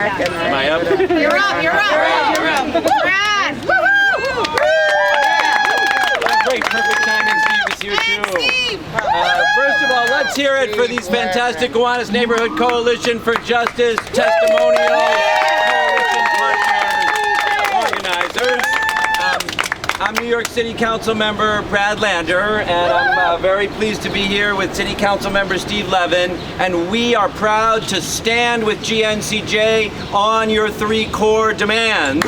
Am I up? You're up. Brad. Great, perfect timing. Steve is here too. First of all, let's hear it for these fantastic Gowanus Neighborhood Coalition for Justice testimonial coalition partners, organizers. I'm New York City Council member Brad Lander, and I'm very pleased to be here with City Council member Steve Levin, and we are proud to stand with GNCJ on your three core demands.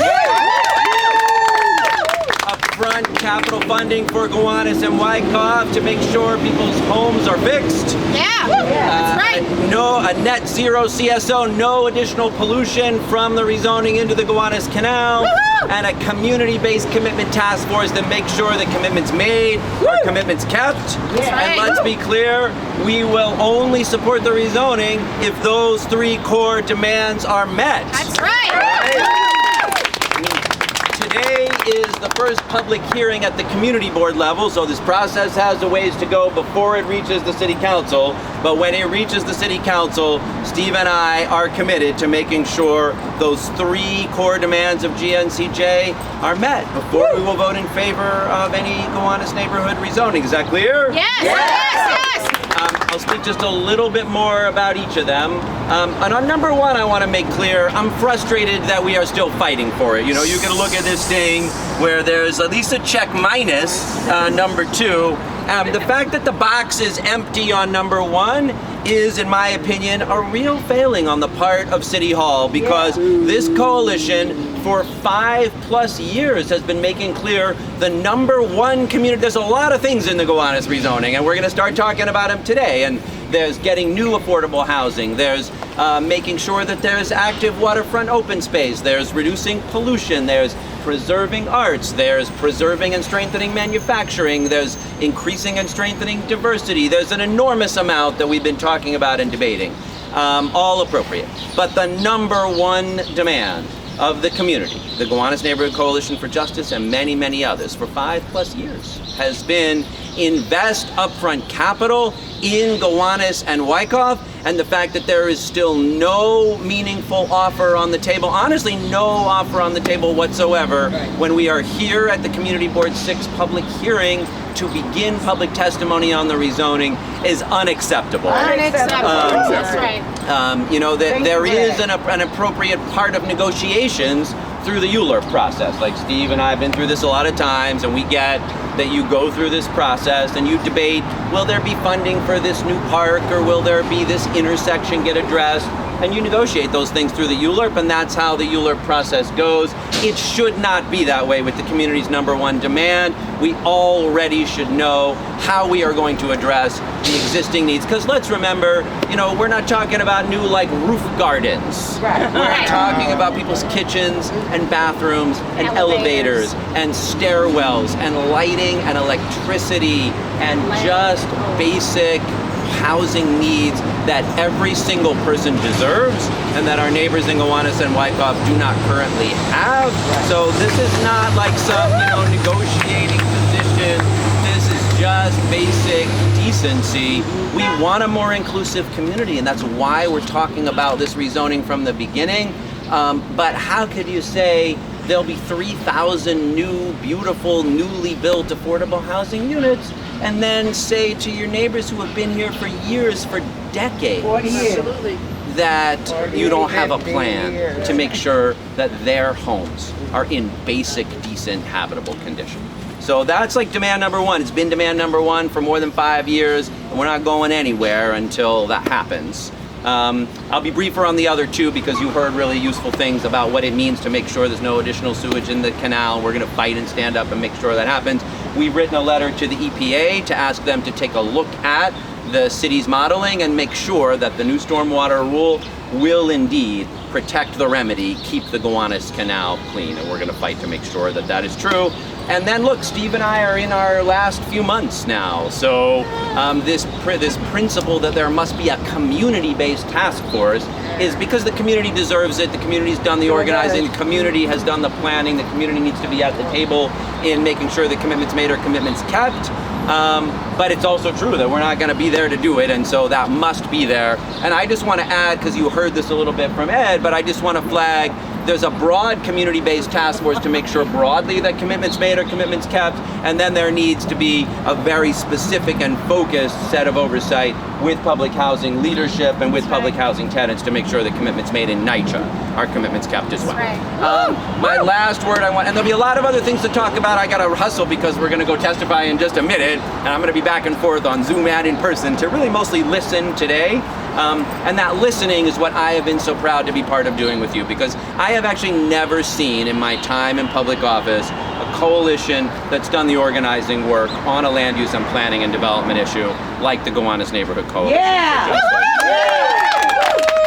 Upfront capital funding for Gowanus and Wyckoff to make sure people's homes are fixed. That's right. A net zero CSO, no additional pollution from the rezoning into the Gowanus Canal. And a community-based commitment task force that makes sure the commitments made are commitments kept. And let's be clear, we will only support the rezoning if those three core demands are met. That's right. Today is the first public hearing at the community board level, so this process has a ways to go before it reaches the city council. But when it reaches the city council, Steve and I are committed to making sure those three core demands of GNCJ are met before we will vote in favor of any Gowanus neighborhood rezoning. Is that clear? Yes. I'll speak just a little bit more about each of them. And on number one, I want to make clear, I'm frustrated that we are still fighting for it. You know, you can look at this thing where there's at least a check minus number two. The fact that the box is empty on number one is, in my opinion, a real failing on the part of City Hall, because this coalition for 5+ years has been making clear the number one community. There's a lot of things in the Gowanus rezoning, and we're going to start talking about them today. And there's getting new affordable housing. There's making sure that there's active waterfront open space. There's reducing pollution. There's preserving arts. There's preserving and strengthening manufacturing. There's increasing and strengthening diversity. There's an enormous amount that we've been talking about and debating, all appropriate. But the number one demand of the community, the Gowanus Neighborhood Coalition for Justice and many, many others for 5+ years, has been invest upfront capital in Gowanus and Wyckoff, and the fact that there is still no meaningful offer on the table, honestly no offer on the table whatsoever, when we are here at the Community Board 6 public hearing to begin public testimony on the rezoning is unacceptable. That's right. You know, that there is an appropriate part of negotiations through the ULURP process. Like Steve and I have been through this a lot of times, and we get that you go through this process and you debate, will there be funding for this new park, or will there be this intersection get addressed? And you negotiate those things through the ULURP, and that's how the ULURP process goes. It should not be that way with the community's number one demand. We already should know how we are going to address the existing needs. Because let's remember, you know, we're not talking about new like roof gardens. We're talking about people's kitchens and bathrooms and elevators and stairwells and lighting and electricity and just basic housing needs that every single person deserves, and that our neighbors in Gowanus and Wyckoff do not currently have. So this is not like some, negotiating position. This is just basic decency. We want a more inclusive community, and that's why we're talking about this rezoning from the beginning. But how could you say there'll be 3,000 new, beautiful, newly built affordable housing units, and then say to your neighbors who have been here for years, for decades, 40 years. that you don't have a plan to make sure that their homes are in basic, decent, habitable condition. So that's like demand number one. It's been demand number one for more than 5 years, and we're not going anywhere until that happens. I'll be briefer on the other two because you heard really useful things about what it means to make sure there's no additional sewage in the canal. We're going to fight and stand up and make sure that happens. We've written a letter to the EPA to ask them to take a look at the city's modeling and make sure that the new stormwater rule will indeed protect the remedy, keep the Gowanus Canal clean, and we're going to fight to make sure that that is true. And then look, Steve and I are in our last few months now, so this principle that there must be a community-based task force is because the community deserves it. The community's done the organizing, the community has done the planning, the community needs to be at the table in making sure the commitments made are commitments kept. But it's also true that we're not going to be there to do it, and so that must be there. And I just want to add, because you heard this a little bit from Ed, but I just want to flag there's a broad community-based task force to make sure broadly that commitments made are commitments kept, and then there needs to be a very specific and focused set of oversight with public housing leadership and with public housing tenants to make sure that commitments made in NYCHA are commitments kept as well. My last word and there'll be a lot of other things to talk about. I gotta hustle because we're gonna go testify in just a minute, and I'm gonna be back and forth on Zoom and in person to really mostly listen today. And that listening is what I have been so proud to be part of doing with you, because I have actually never seen in my time in public office a coalition that's done the organizing work on a land use and planning and development issue like the Gowanus Neighborhood Coalition. Yeah!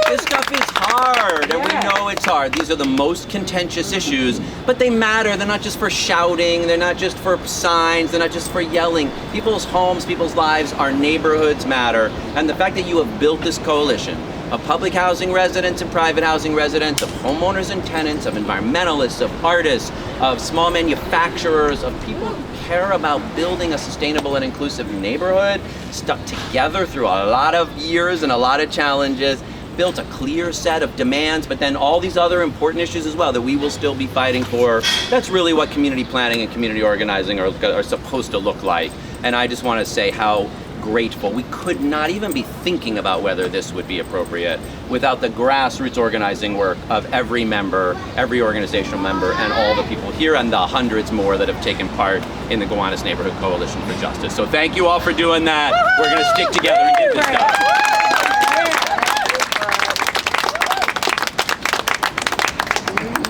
This stuff is hard, and we know it's hard. These are the most contentious issues, but they matter. They're not just for shouting, they're not just for signs, they're not just for yelling. People's homes, people's lives, our neighborhoods matter. And the fact that you have built this coalition of public housing residents and private housing residents, of homeowners and tenants, of environmentalists, of artists, of small manufacturers, of people who care about building a sustainable and inclusive neighborhood, stuck together through a lot of years and a lot of challenges, built a clear set of demands, but then all these other important issues as well that we will still be fighting for. That's really what community planning and community organizing are supposed to look like. And I just want to say how grateful. We could not even be thinking about whether this would be appropriate without the grassroots organizing work of every member, every organizational member, and all the people here and the hundreds more that have taken part in the Gowanus Neighborhood Coalition for Justice. So thank you all for doing that. We're going to stick together and get this done.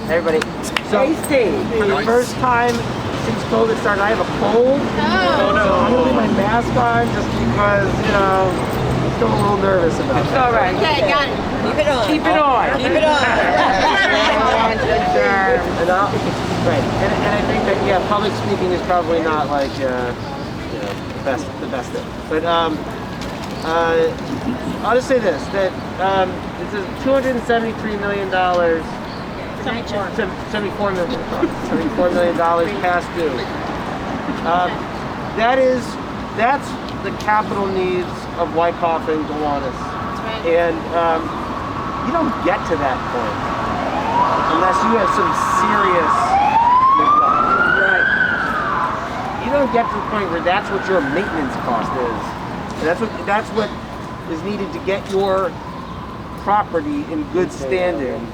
Everybody, so for the first time since COVID started, I have a cold. So I'm gonna leave my mask on just because, I'm still a little nervous about it. It's all right. Okay, got it. Keep it on. Keep it on. Keep it on. Right, and I think that public speaking is probably not like the best thing. But I'll just say this: that it's a $273 million. $74 million past due. That's the capital needs of Wyckoff and Gowanus. And you don't get to that point unless you have some serious neglect. Right. You don't get to the point where that's what your maintenance cost is. And that's what is needed to get your property in good standing.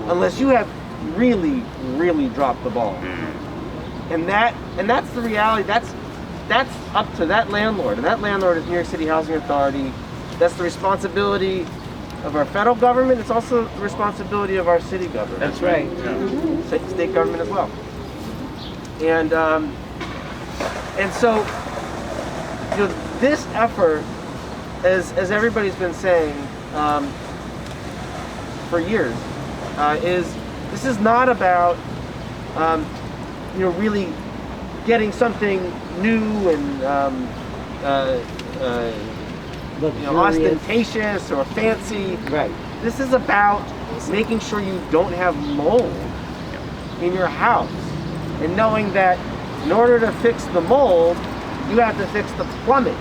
Unless you have really, really dropped the ball, and that's the reality. That's up to that landlord, and that landlord is New York City Housing Authority. That's the responsibility of our federal government. It's also the responsibility of our city government. That's right. State government as well. And so this effort, as everybody's been saying for years. This is not about really getting something new and ostentatious or fancy. Right. This is about making sure you don't have mold in your house, and knowing that in order to fix the mold, you have to fix the plumbing.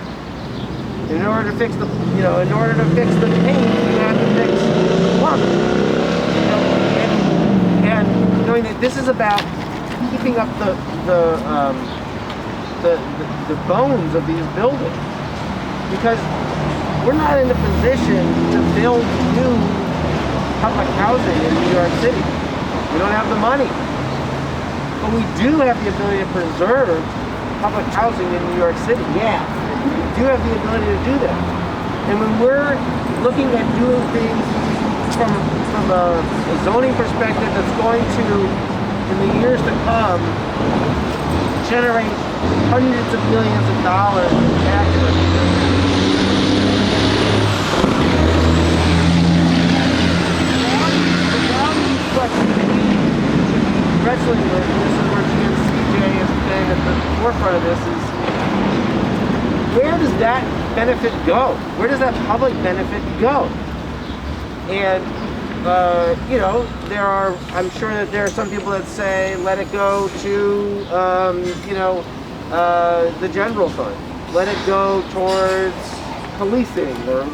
In order to fix the paint, you have to fix the plumbing. And knowing that this is about keeping up the bones of these buildings, because we're not in a position to build new public housing in New York City. We don't have the money, but we do have the ability to preserve public housing in New York City. Yeah, we do have the ability to do that. And when we're looking at doing things from a zoning perspective that's going to, in the years to come, generate hundreds of millions of dollars in tax revenue. Wrestling with this, and where GMCJ is staying at the forefront of this, is where does that benefit go? Where does that public benefit go? And I'm sure that there are some people that say let it go to the general fund. let it go towards policing, or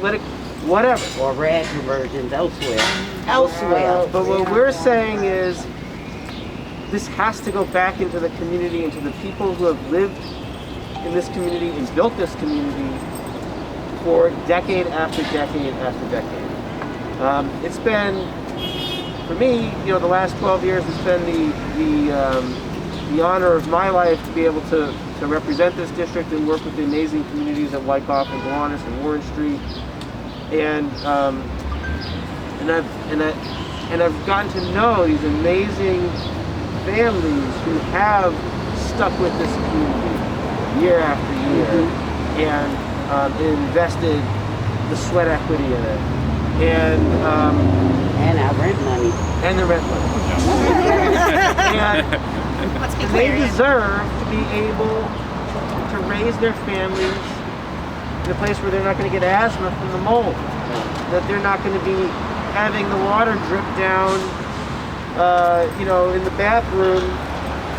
let it, whatever. Or rad conversions elsewhere. But what we're saying is, this has to go back into the community, into the people who have lived in this community and built this community for decade after decade after decade. It's been, for me, the last 12 years, it's been the honor of my life to be able to represent this district and work with the amazing communities at Wyckoff and Gowanus and Warren Street, and I've gotten to know these amazing families who have stuck with this community year after year and invested the sweat equity in it, and our rent money. And the rent money. Let's be And clear. they deserve to be able to raise their families in a place where they're not going to get asthma from the mold, that they're not going to be having the water drip down, in the bathroom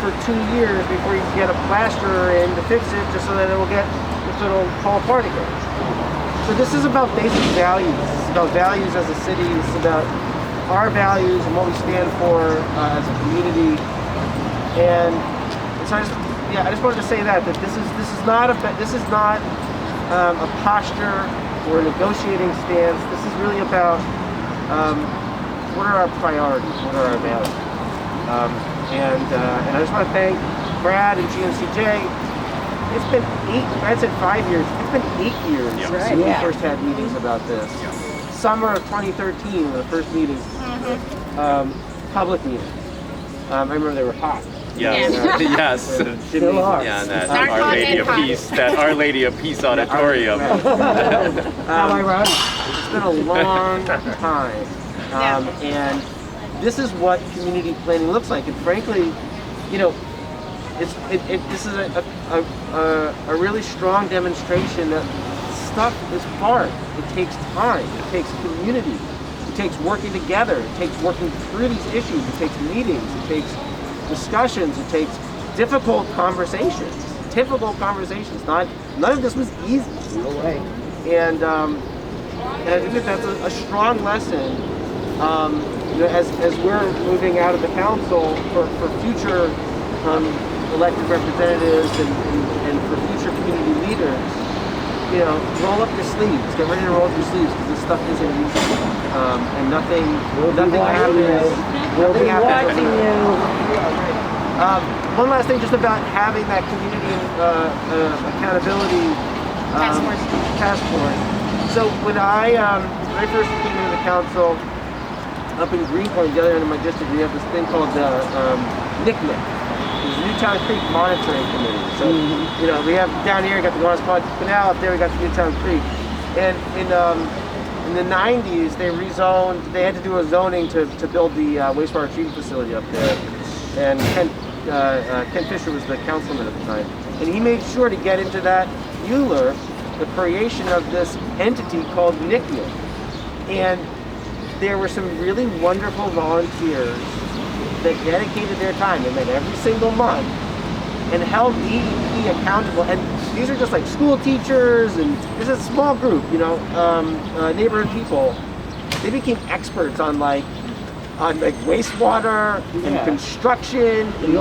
for 2 years before you get a plasterer in to fix it, just so that it'll fall apart again. So this is about basic values. It's about values as a city. It's about our values and what we stand for as a community. And so I just wanted to say that this is not a posture or a negotiating stance. This is really about what are our priorities, what are our values. And I just want to thank Brad and GMCJ. It's been Brad said 5 years. It's been 8 years since we first had meetings about this. Summer of 2013, the first meeting, public meeting. I remember they were hot. Yes, yes. Still are. Yeah, and that Start Our Lady of talking. Peace, that Our Lady of Peace auditorium. How ironic. It's been a long time. And this is what community planning looks like. And frankly, this is a really strong demonstration that stuff is hard. It takes time. It takes community. It takes working together. It takes working through these issues. It takes meetings. It takes discussions. It takes difficult conversations. None of this was easy. No way. And I think that's a strong lesson. As we're moving out of the council for future elected representatives and for future community leaders, roll up your sleeves. Get ready to roll up your sleeves, because this stuff isn't easy. And nothing happens. We'll be watching you. One last thing, just about having that community accountability task force. So when I first came into the council, up in Greenpoint, the other end of my district, we have this thing called the NYCHA. It's Newtown Creek Monitoring Committee. So, we have down here, we got the Gowanus Canal, up there we got the Newtown Creek. And in the 90s, they had to do a zoning to build the wastewater treatment facility up there. And Ken Fisher was the councilman at the time. And he made sure to get into that EULA, the creation of this entity called NYCHA. And there were some really wonderful volunteers that dedicated their time. They met every single month and held DEP accountable. And these are just like school teachers, and this is a small group, neighborhood people. They became experts on wastewater and construction and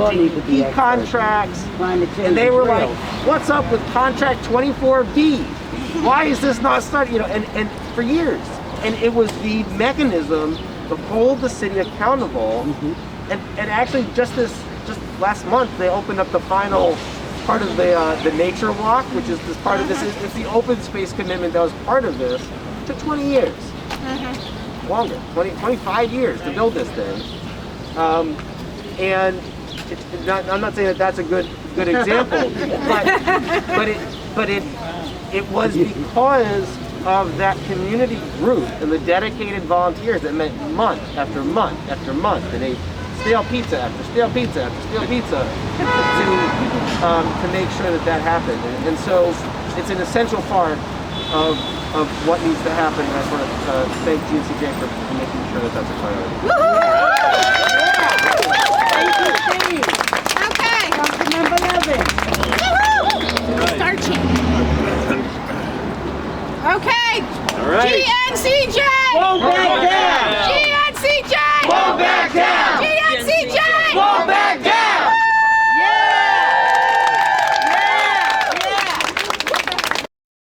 DEP contracts. And they were like, "What's up with contract 24B? Why is this not starting?" And for years. And it was the mechanism to hold the city accountable. And actually, just last month, they opened up the final part of the nature walk, which is this part of this. It's the open space commitment that was part of this. It took 20 years, longer, 25 years to build this thing. And I'm not saying that that's a good example, but it was because of that community group and the dedicated volunteers that met month after month after month, and they stale pizza after stale pizza after stale pizza to make sure that happened. And so it's an essential part of what needs to happen. And I just want to thank GCJ for making sure that that's a priority. Thank you, Steve. Okay. Councilmember Levin. Starchy. Okay. All right. GNCJ. Go, go,